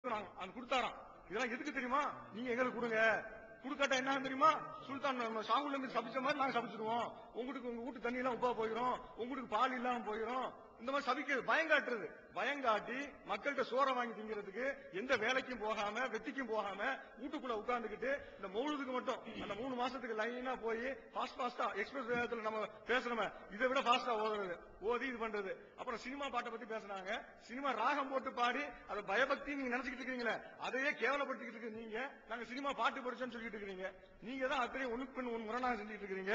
கொடுத்தாராம். இதெல்லாம் எதுக்கு தெரியுமா? நீங்க எங்களுக்கு கொடுங்க, குடுக்காட்டா என்ன தெரியுமா? சுல்தான் ஷாகுல் நபி சபிச்ச மாதிரி நாங்க சபிச்சிருவோம். உங்களுக்கு உங்க வீட்டு தண்ணி எல்லாம் உப்பா போயிடும், உங்களுக்கு பால் இல்லாம போயிடும். இந்த மாதிரி சபிக்கிறது, பயங்காட்டுறது. பயங்காட்டி மக்கள்கிட்ட சோறை வாங்கி திங்கிறதுக்கு எந்த வேலைக்கும் போகாம வெட்டிக்கும் போகாம வீட்டுக்குள்ள உட்கார்ந்துக்கிட்டு இந்த மௌலுதுக்கு மட்டும் அந்த 3 மாசத்துக்கு லைனா போய் பாஸ்டா எக்ஸ்பிரஸ் வேகத்துல நம்ம பேசுறோமே, இதை விட பாஸ்டா ஓதுறது, ஓதி இது பண்றது. அப்புறம் சினிமா பாட்டை பத்தி பேசுனாங்க. சினிமா ராகம் போட்டு பாடி அதை பயபக்தி நீங்க நினைச்சுக்கிட்டு இருக்கீங்களே, அதையே கேவலப்படுத்திக்கிட்டு இருக்கு. நீங்க நாங்க சினிமா பாட்டு படிச்சோன்னு சொல்லிட்டு இருக்கீங்க. நீங்க தான் அத்தனையும் ஒண்ணுக்கு பின் முரணாக செஞ்சுட்டு இருக்கீங்க.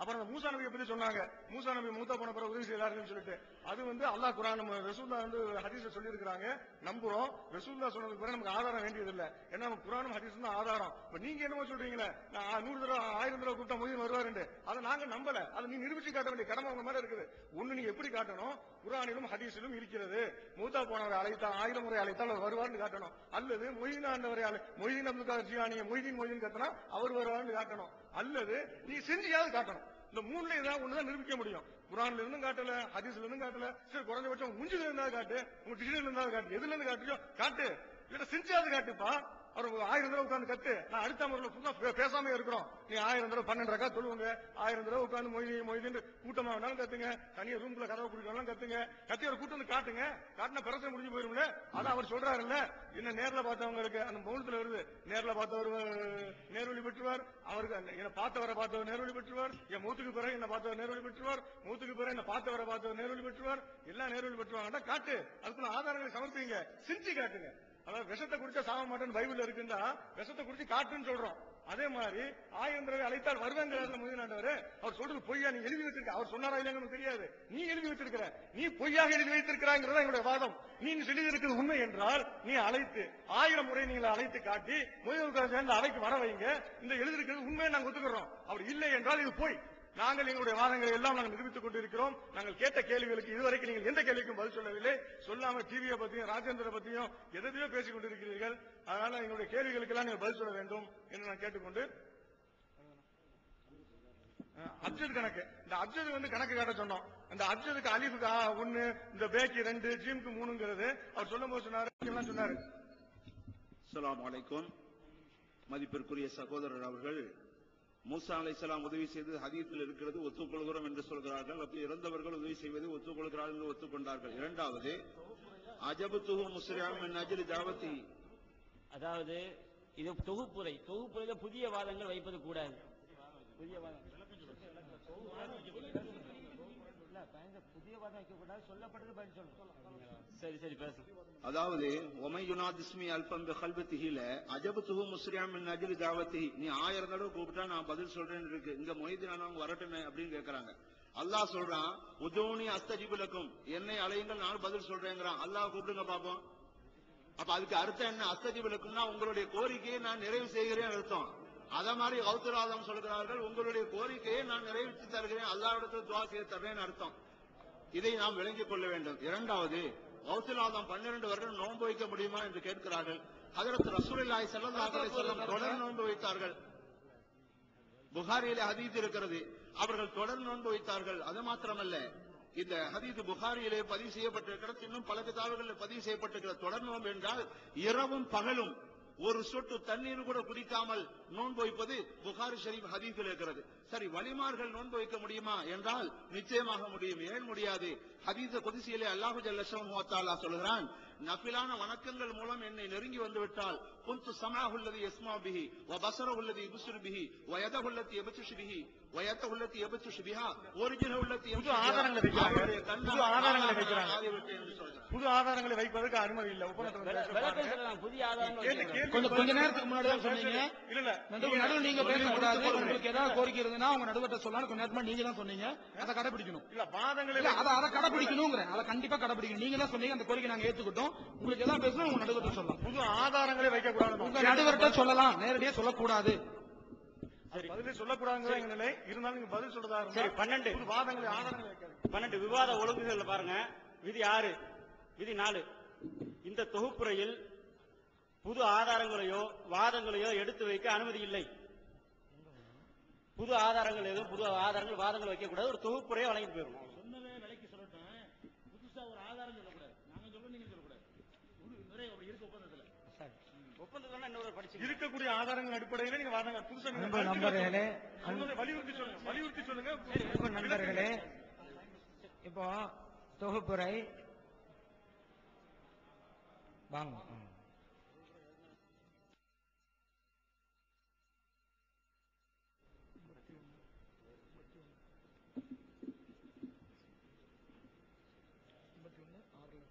அப்புறம் மூசா நபியை பத்தி சொன்னாங்க. மூசா நபி மூத்தா போன பிறகு உதவி செய்யறாருன்னு சொல்லிட்டு, அது அல்லாஹ் குர்ஆன் நம்ம ரசூலுல்லாஹ் ஹதீஸ்ல சொல்லி இருக்காங்க. நம்புறோம். ரசூலுல்லாஹ் சொன்னதுக்கு பிறகு நமக்கு ஆதாரம் வேண்டியது இல்ல. ஏன்னா நம்ம குர்ஆனும் ஹதீஸும் தான் ஆதாரம். இப்ப நீங்க என்னமோ சொல்றீங்களே, நான் 100 தடவை 1000 தடவை கூப்பிட்டா மொய்தீன் வருவாருன்னு, அதை நாங்க நம்பல. அதை நீ நிரூபிச்சு காட்ட வேண்டிய கடமை உங்க மேல இருக்குது. ஒண்ணு நீங்க எப்படி காட்டணும்? குர்ஆனிலும் ஹதீஸிலும் இருக்கிறது. மூத்தா போனவரை அழைத்தால் 1000 முறை அழைத்தால் அவர் வருவார்னு காட்டணும். அல்லது மொய்தீன் ஆண்டவரை மொய்தீன் அப்துல் காதர் ஜிலானியை மொய்தீன் கத்தினா அவர் வருவார்னு காட்டணும். அல்லது நீ செஞ்சியாவது காட்டணும். இந்த மூணுல ஏதாவது ஒண்ணுதான் நிரூபிக்க முடியும். குர்ஆன்ல இருந்தும் காட்டல, ஹதீஸ்ல இருந்தும் காட்டல. சரி, குறைஞ்சபட்சம் முஞ்சில இருந்தாலும் காட்டு, உங்க டிஜிட்டல் இருந்தாலும் காட்டு, எதுல இருந்து காட்டியோ காட்டு, இல்ல செஞ்சாவது காட்டுப்பா. அவர் 1000 தடவை உட்கார்ந்து கத்து, நான் அடுத்த முறையில பேசாம இருக்கிறோம். நீ 1000 தடவை 12 ரக்கா சொல்லுவாங்க, 1000 தடவை உட்கார்ந்து மொய்தீன் கூட்டமா வேணாலும் கத்துங்க, தனியா ரூம்ல கதவை குடிக்கலாம் கத்துங்க, கத்தி ஒரு கூட்டம் காட்டுங்க. காட்டின பிரச்சனை முடிஞ்சு போயிரும்ல. அதான் அவர் சொல்றாருல்ல, என்ன நேர்ல பார்த்தவங்களுக்கு அந்த மௌனத்துல வருது, நேர்ல பார்த்தவர் நேர்வழி பெற்றுவார், அவருக்கு என்ன பார்த்தவரை நேர்வழி பெற்றுவார், என் மூத்துக்கு பிறகு என்ன பார்த்தவர் நேர்வழி பெற்றுவார், மூத்துக்கு பிறகு என்ன பார்த்தவர் நேர்வழி பெற்றுவார், எல்லாம் நேர்வழி பெற்றுவாங்க. காட்டு, அதுக்குள்ள ஆதாரங்களை சமர்ப்பீங்க, செஞ்சு காட்டுங்க. அதாவது விஷத்தை குடிச்சா சாக மாட்டேன்னு பைபிள் இருக்குன்னா விஷத்தை குடிச்சு காட்டுன்னு சொல்றோம். அதே மாதிரி 1000 தடவை அழைத்தால் வருவாங்கிறாரு மொய்தீன் ஆண்டவர். அவர் சொல்றது பொய்யா நீ எழுதி வச்சிருக்க, அவர் சொன்னாரா இல்லைன்னு தெரியாது, நீ எழுதி வச்சிருக்கிற, நீ பொய்யாக எழுதி வைத்திருக்கிறாங்கிறதா எங்களுடைய வாதம். நீ சொல்லி இருக்கிறது உண்மை என்றால் நீ அழைத்து 1000 முறை நீங்களை அழைத்து காட்டி மொய்தீன் சேர்ந்து அவைக்கு வர வைங்க. இந்த எழுதி இருக்கிறது உண்மையை நாங்கள் ஒத்துக்கிறோம். அப்படி இல்லை என்றால் இது போய் நாங்கள் எங்களுடைய வாதங்களை எல்லாம் நாங்கள் நிரூபித்துக் கொண்டிருக்கிறோம். நாங்கள் கேட்ட கேள்விகளுக்கு இதுவரைக்கும் நீங்கள் எந்த கேள்விக்கும் பதில் சொல்லவில்லை. சொல்லாம டிவியை பத்தியும் ராஜேந்திர பத்தியும் எதையோ பேசிக் கொண்டிருக்கிறீர்கள். அதனால எங்களுடைய கேள்விகளுக்கு எல்லாம் நீங்கள் பதில் சொல்ல வேண்டும் என்று நான் கேட்டுக்கொண்டு, அப்ஜத் கணக்கு, இந்த அப்ஜத் கணக்கு காட்ட சொன்னோம். அந்த அப்ஜதுக்கு அலிஃபுக்கு 1, இந்த பேக்கு 2, ஜீமுக்கு 3ங்கிறது அவர் சொல்லும் போது சொன்னாரு. அஸ்ஸலாமு அலைக்கும். மதிப்பிற்குரிய சகோதரர் அவர்கள் மூசா அலைஹிஸ்ஸலாம் உதவி செய்து ஹதீஸில் இருக்கிறது ஒத்துக்கொள்கிறோம் என்று சொல்கிறார்கள். அப்படி இறந்தவர்கள் உதவி செய்வது ஒத்துக்கொள்கிறார்கள் என்று ஒத்துக்கொண்டார்கள். இரண்டாவது, அஜபத்துஹு முஸ்ரிஅம் மின் அஜ்லி தாவத்தி, அதாவது இது தொகுப்புரையில புதிய வாதங்கள் வைப்பது கூடாது. புதிய வாதம் புதிய வாதம் வைக்கக்கூடாது. சொல்லப்பட்டது பதில் சொல்லணும். சரி சரி பேச. அதாவது ஒமை யுனாதிஸ்மி அல்பம் பிகல்பத்திஹில அஜபத்துஹு முஸ்ரிஅம் மின் அஜ்லி தாவத்தி, நீ 1000 தடவை கூப்பிட்டா நான் பதில் சொல்றேன்னு இருக்கு. இங்க மொய்தீன் அவங்க வரட்டுமே அப்படின்னு கேட்கறாங்க. அல்லாஹ் சொல்றான், உதூனி அஸ்தஜிபு லக்கும், என்னை அழையுங்கள் நான் பதில் சொல்றேங்கிறான். அல்லாஹ் கூப்பிடுங்க பாப்போம். அப்ப அதுக்கு அர்த்தம் என்ன? அஸ்தஜிபு லக்கும்னா உங்களுடைய கோரிக்கையை நான் நிறைவு செய்கிறேன் அர்த்தம். அத மாதிரி கௌதராதம் சொல்கிறார்கள், உங்களுடைய கோரிக்கையை நான் நிறைவேற்றி தருகிறேன், அல்லாஹ்விடத்தில் துஆ செய்து தர்றேன்னு அர்த்தம். இதை நாம் விளங்கிக் கொள்ள வேண்டும். இரண்டாவது, கௌசலாதம் 12 வருடம் நோன்பு வைக்க முடியுமா என்று கேட்கிறார்கள். ஹஜ்ரத் ரசூலுல்லாஹி ஸல்லல்லாஹு அலைஹி வஸல்லம் தொடர் நோன்பு வைத்தார்கள். புகாரியிலே ஹதீஸ் இருக்கிறது, அவர்கள் தொடர் நோன்பு வைத்தார்கள். அது மாத்திரமல்ல, இந்த ஹதீஸ் புகாரியிலே பதிவு செய்யப்பட்டிருக்கிறது, இன்னும் பல கிதாபுகளில் பதிவு செய்யப்பட்டிருக்கிற தொடர் நோன்பு என்றால் இரவும் பகலும் ஒரு சொட்டு தண்ணீர் கூட குடிக்காமல் நோன்பு வைப்பது புகாரி ஷரீப் ஹதீஸில் இருக்கிறது. சரி, வலிமார்கள் நோன்பு வைக்க முடியுமா என்றால் நிச்சயமாக முடியும். ஏன் முடியாது? ஹதீஸ் குத்ஸியிலே அல்லாஹ் ஜல்ல ஷஅனுஹு வ தஆலா சொல்கிறான், நஃபிலான வணக்கங்கள் மூலம் என்னை நெருங்கி வந்துவிட்டால் குன்து ஸமாஹு அல்லதி யஸ்மா பிஹி வ பஸரஹு அல்லதி யுப்ஸிரு பிஹி வ யதஹு அல்லதி யப்துஷு பிஹி வ யதஹு அல்லதி யப்துஷு பிஹா வ ரிஜ்லுஹு அல்லதி புது ஆதாரங்களை வைப்பதற்கு அனுமதி இல்லை. புதிய ஆதாரங்கள் கொஞ்ச நேரத்துக்கு முன்னாடி தான் சொன்னீங்க. இல்ல நடுவில் நீங்க பேசக்கூடாது. உங்களுக்கு ஏதாவது கோரிக்கை இருந்ததுன்னா உங்க நடுவர்கிட்ட சொல்லலாம். கொஞ்ச நேரமா நீங்க தான் சொன்னீங்க, அதை கடைபிடிக்கணும். இல்ல வாதங்களை அதை கடைபிடிக்கணுங்கிற, அதை கண்டிப்பா கடைபிடிக்கணும். நீங்க தான் சொன்னீங்க, அந்த கோரிக்கை நாங்க ஏத்துக்கிட்டோம். உங்களுக்கு எல்லாம் பேசணும், உங்க நடுவர்கிட்ட சொல்லலாம். புது ஆதாரங்களை வைக்கக்கூடாது. உங்க நடுவர்கிட்ட சொல்லலாம், நேரடியாக சொல்லக்கூடாது. பதிலே சொல்லக்கூடாதுங்கிற எங்க நிலை இருந்தாலும் நீங்க பதில் சொல்றதா இருந்தா 12 வாதங்களை ஆதாரங்களை வைக்காது. 12 விவாத ஒழுங்குகள் பாருங்க. விதி 6, விதி 4. இந்த தொகுப்புரையில் புது ஆதாரங்களையோ வாதங்களையோ எடுத்து வைக்க அனுமதி இல்லை. புது ஆதாரங்கள் எதுவும் புது ஆதாரங்கள் வாதங்கள் வைக்கக்கூடாது. ஒரு தொகுப்புரையை வழங்கிட்டு போயிடும். சொன்னதே விலைக்கு சொல்லட்டும், புதுசா ஒரு ஆதாரம் சொல்லக்கூடாது. நாங்க சொல்ல நீங்க சொல்லக்கூடாது. அப்படி இருக்க இருக்கக்கூடிய ஆதாரங்கள் அடிப்படையில நீங்க வாதங்க புதுசா நீங்க அன்பு நண்பர்களே, சொல்லுங்க, வலியுறுத்தி சொல்லுங்க அன்பு நண்பர்களே, இப்போ தொகுப்புரை வாங்க.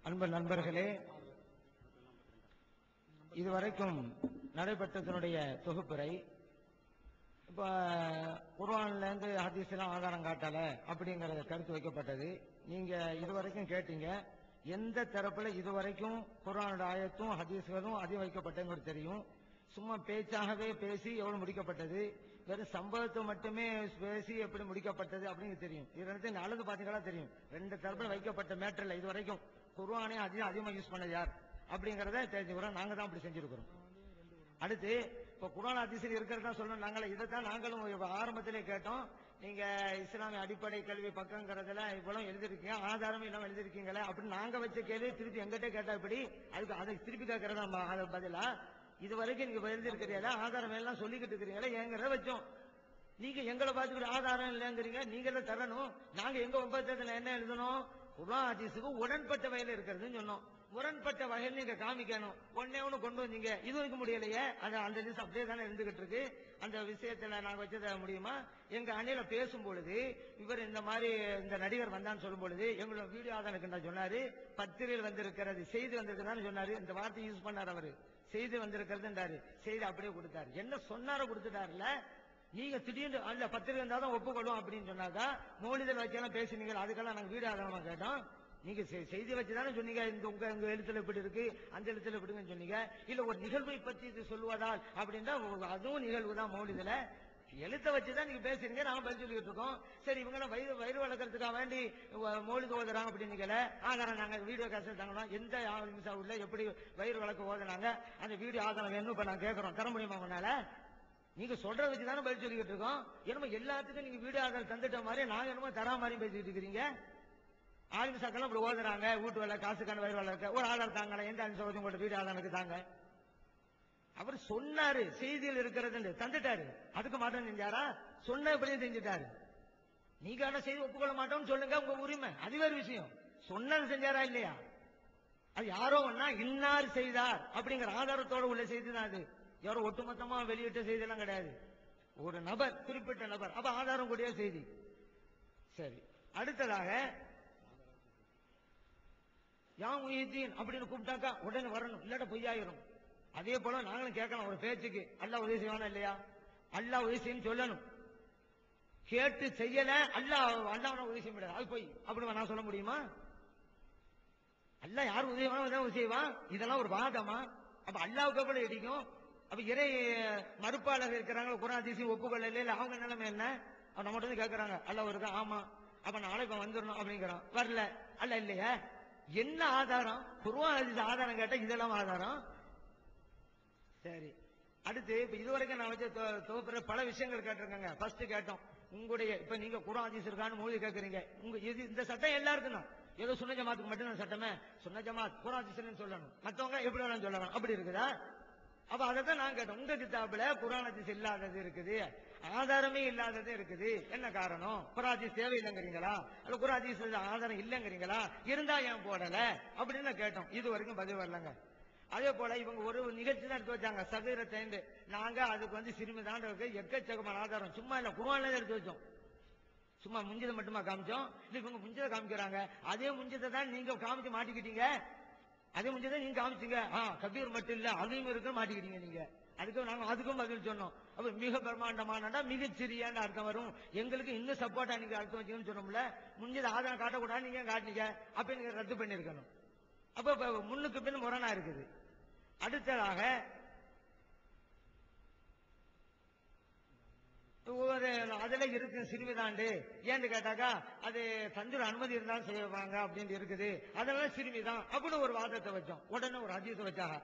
அன்பு நண்பர்களே, இதுவரைக்கும் நடைபெற்றதனுடைய தொகுப்புரை. இப்ப குர்ஆன்ல இருந்து ஹதீஸ் எல்லாம் ஆதாரம் காட்டல அப்படிங்கறத கருத்து வைக்கப்பட்டது. நீங்க இதுவரைக்கும் கேட்டீங்க, எந்த தரப்புல இதுவரைக்கும் குர்ஆனோட ஆயத்தும் ஹதீஸ்களும் அதி வைக்கப்பட்டது தெரியும். சும்மா பேச்சாகவே பேசி எவ்வளவு முடிக்கப்பட்டது, வெறும் சம்பவத்தை மட்டுமே பேசி எப்படி முடிக்கப்பட்டது அப்படின்னு தெரியும். இது ரெண்டு நல்லது பாத்தீங்களா தெரியும். ரெண்டு தரப்புல வைக்கப்பட்ட மேட்டர்ல இதுவரைக்கும் குர்ஆனே அதிகமா யூஸ் பண்ணது யார் அப்படிங்கறத தெரிஞ்சுக்கிறோம். நாங்க தான் அப்படி செஞ்சிருக்கிறோம். அடுத்து இப்ப குர்ஆன் ஹதீஸில் இருக்கிறதா சொல்லணும். நாங்களே இதைத்தான் நாங்களும் ஆரம்பத்திலே கேட்டோம். நீங்க இஸ்லாமிய அடிப்படை கல்வி பக்கங்கிறதுல இவ்வளவு எழுதிருக்கீங்க, ஆதாரமும் இல்லாம எழுதிருக்கீங்களே அப்படின்னு நாங்க வச்ச கேள்வி திருப்பி எங்கிட்ட கேட்டா இப்படி அதுக்கு அதை திருப்பி கேட்கறதா பதிலா இதுவரைக்கும் நீங்க எழுதிருக்கிறீங்களா, ஆதாரம் எல்லாம் சொல்லிக்கிட்டு இருக்கிறீங்களா எங்கிறத வச்சோம். நீங்க எங்களை பார்த்துக்கிட்டு ஆதாரம் இல்லைங்கிறீங்க. நீங்க தான் தரணும். நாங்க எங்க 9 என்ன எழுதணும், குர்ஆன் ஹதீஸுக்கு உடன்பட்ட வகையில் இருக்கிறதுன்னு சொன்னோம். முரண்பட்ட வகையில் நீங்க காமிக்கணும். ஒன்னே ஒண்ணு கொண்டு வந்தீங்க, இது வைக்க முடியலையே. அது அந்த நியூஸ் அப்படியே தானே இருந்துகிட்டு இருக்கு. அந்த விஷயத்துல நாங்க வச்சத முடியுமா? எங்க அணியில பேசும் பொழுது இவர் இந்த மாதிரி இந்த நடிகர் வந்தான்னு சொல்லும் பொழுது எங்களோட வீடியோ ஆதாரம் சொன்னாரு, பத்திரிகையில் வந்திருக்கிறது, செய்தி வந்திருக்கிறதான்னு சொன்னாரு. இந்த வார்த்தை யூஸ் பண்ணார் அவரு. செய்தி வந்திருக்கிறதுன்றாரு, செய்தி அப்படியே கொடுத்தாரு. என்ன சொன்னாரோ கொடுத்துட்டாருல. நீங்க திடீர்னு அல்ல பத்திரிகை இருந்தாதான் ஒப்புக்கொள்ளும் அப்படின்னு சொன்னாக்கா மௌலிதல் வச்செல்லாம் பேசுனீங்க, அதுக்கெல்லாம் நாங்க வீடியோ ஆதாரமா கேட்டோம். நீங்க செய்தி வச்சுதானே சொன்னீங்க, இந்த உங்க எழுத்துல எப்படி இருக்கு, அந்த எழுத்துல எப்படின்னு சொன்னீங்க. இல்ல ஒரு நிகழ்வை பற்றி இது சொல்லுவதால் அப்படின்னா அதுவும் நிகழ்வு தான். மௌலிதுல எழுத்த வச்சுதான் நீங்க பேசுறீங்க, நாங்க பதில் சொல்லிட்டு இருக்கோம். சரி இவங்க வயிறு வளர்க்கறதுக்காக வேண்டி மௌலிது ஓதுறாங்க அப்படின்னு ஆதாரம் நாங்க வீடியோ கேசட் தாங்கலாம். எந்த உள்ள எப்படி வயிறு வளர்க்க ஓதுனாங்க அந்த வீடியோ ஆதாரம் வேணும் இப்ப நாங்க கேட்கறோம். தர முடியுமா உங்களால? நீங்க சொல்றத வச்சுதானே பதில் சொல்லிக்கிட்டு இருக்கோம். என்னமோ எல்லாத்துக்கும் நீங்க வீடியோ ஆதாரம் தந்துட்ட மாதிரி நாங்க என்னமோ தரா மாதிரி பேசிட்டு இருக்கிறீங்க. ஆலிமிசாக்கெல்லாம் இப்படி ஓதுறாங்க, வீட்டு வேலை காசுக்கான வயிறு வளர்க்க ஒரு ஆதாரம் தாங்களே. எந்த அஞ்சு உங்களோட வீடியோ ஆதாரத்துக்கு தாங்க. அவர் சொன்னாரு செய்தியில் இருக்கிறது தந்துட்டாரு, அதுக்கு மாற்றம் செஞ்சாரா? சொன்ன இப்படியே செஞ்சுட்டாரு. நீங்க ஆனா செய்தி ஒப்புக்கொள்ள மாட்டோம்னு சொல்லுங்க, உங்க உரிமை, அது வேறு விஷயம். சொன்னது செஞ்சாரா இல்லையா? அது யாரோ ஒன்னா இன்னார் செய்தார் அப்படிங்கிற ஆதாரத்தோட உள்ள செய்தி தான் அது. யாரோ ஒட்டுமொத்தமா வெளியிட்ட செய்தி எல்லாம் கிடையாது. ஒரு நபர், குறிப்பிட்ட நபர், அப்ப ஆதாரம் கூடிய செய்தி. சரி, அடுத்ததாக யாமுஹிதீன் அப்படின்னு கூப்பிட்டாக்கா உடனே வரணும், இல்லாட்ட பொய்யாயிரும். அதே போல நாங்களும் கேட்கலாம் ஒரு பேச்சுக்கு, அல்லாஹ் உதவி செய்வானா இல்லையா? அல்லாஹ் உதவி செய்யும் சொல்லணும். கேட்டு செய்யல அல்லாஹ் உதவி செய்ய முடியாது, அது போய் அப்படி நான் சொல்ல முடியுமா? அல்லாஹ் யார் உதவி செய்வான்? இதெல்லாம் ஒரு வாதமா? அப்ப அல்லாஹ்வுக்கு எப்படி இடிக்கும்? அப்ப இறை மறுப்பாளர்கள் இருக்கிறாங்க, குர்ஆன் ஹதீஸை ஒப்புக்கொள்ள இல்ல, அவங்க நிலைமை என்ன? நம்மகிட்ட வந்து கேட்கறாங்க அல்லாஹ் இருக்கா? ஆமா. அப்ப நாளைக்கு வந்துடணும் அப்படிங்கிறோம், வரல அல்ல இல்லையா? என்ன ஆதாரம்? குர்ஆன் ஹதீஸ் ஆதாரம் கேட்டா இதெல்லாம் ஆதாரம்? சரி, அடுத்து இப்ப இதுவரைக்கும் நான் வச்ச தொகுப்புற பல விஷயங்கள் கேட்டிருக்காங்க. ஃபர்ஸ்ட் கேட்டோம் உங்களுடைய, இப்ப நீங்க குர்ஆன் ஹதீஸ் இருக்கான்னு மொழி கேட்கறீங்க. உங்க இந்த சட்டம் எல்லாருக்கும் தான், ஏதோ சுன்ன ஜமாத்துக்கு மட்டும் தான் சட்டமே. சுன்ன ஜமாத் குர்ஆன் ஹதீஸ்ன்னு சொல்லணும், மத்தவங்க எப்படி வேணாலும் சொல்லலாம், அப்படி இருக்குதா? அப்ப அதைத்தான் நான் கேட்டோம். உங்க கிதாபுல குர்ஆன் ஹதீஸ் இல்லாதது இருக்குது, ஆதாரமே இல்லாதது இருக்குது, என்ன காரணம்? குர்ஆன் ஹதீஸ் தேவையில்லைங்கிறீங்களா, அல்ல குர்ஆன் ஹதீஸ் ஆதாரம் இல்லைங்கிறீங்களா? இருந்தா ஏன் போடல அப்படின்னு கேட்டோம். இது வரைக்கும் பதில் வரலங்க. அதே போல இவங்க ஒரு நிகழ்ச்சி தான் எடுத்து வச்சாங்க, சகீரத்தை. நாங்க அதுக்கு சிறுமிதான் எக்கச்சக்கமான ஆதாரம், சும்மா இல்ல குர்ஆன்ல எடுத்து வச்சோம். சும்மா முஞ்சதை மட்டுமா காமிச்சோம்? இல்ல இவங்க முஞ்சதை காமிக்கிறாங்க, அதே முஞ்சதை தான் நீங்க காமிச்சு மாட்டிக்கிட்டீங்க. அதே முஞ்சதை நீங்க காமிச்சீங்க, கபீர் மட்டும் இல்ல அதையும் இருக்கு மாட்டிக்கிட்டீங்க நீங்க. அதுக்கும் பதில் சொன்னோம். அப்ப மிக பிரம்மாண்டமானடா மிகச் சிறிய அர்த்தம் வரும். எங்களுக்கு இன்னும் சப்போர்ட்டா நீங்க அர்த்தம் வச்சீங்கன்னு சொன்னோம்ல. முஞ்சதை ஆதாரம் காட்டக்கூடாது, நீங்க காட்டினீங்க, அப்ப நீங்க ரத்து பண்ணிருக்கணும். அப்ப முன்னுக்கு பின் முரணா இருக்குது. அடுத்ததாக அதுல இருக்கு சிறுமிதாண்டு, ஏன்னு கேட்டாக்கா அது தந்தூர் அனுமதி இருந்தாலும் செய்வாங்க அப்படின்னு இருக்குது, அதனால சிறுமிதான் அப்படின்னு ஒரு வாதத்தை வச்சோம். உடனே ஒரு ஹதீஸ் வச்சாங்க,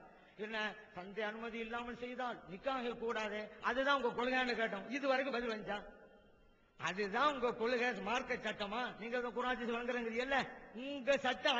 என்ன தந்தை அனுமதி இல்லாமல் செய்தால் நிக்காஹ் கூடாது, அதுதான் உங்க கொள்கைன்னு கேட்டோம். இது வரைக்கும் பதில் வந்துச்சா? அதுதான் உங்க கொள்கை, மார்க்க சட்டமா? நீங்க குர்ஆன் ஹதீஸ் வழங்குறீங்க இல்ல, உங்க சட்டம்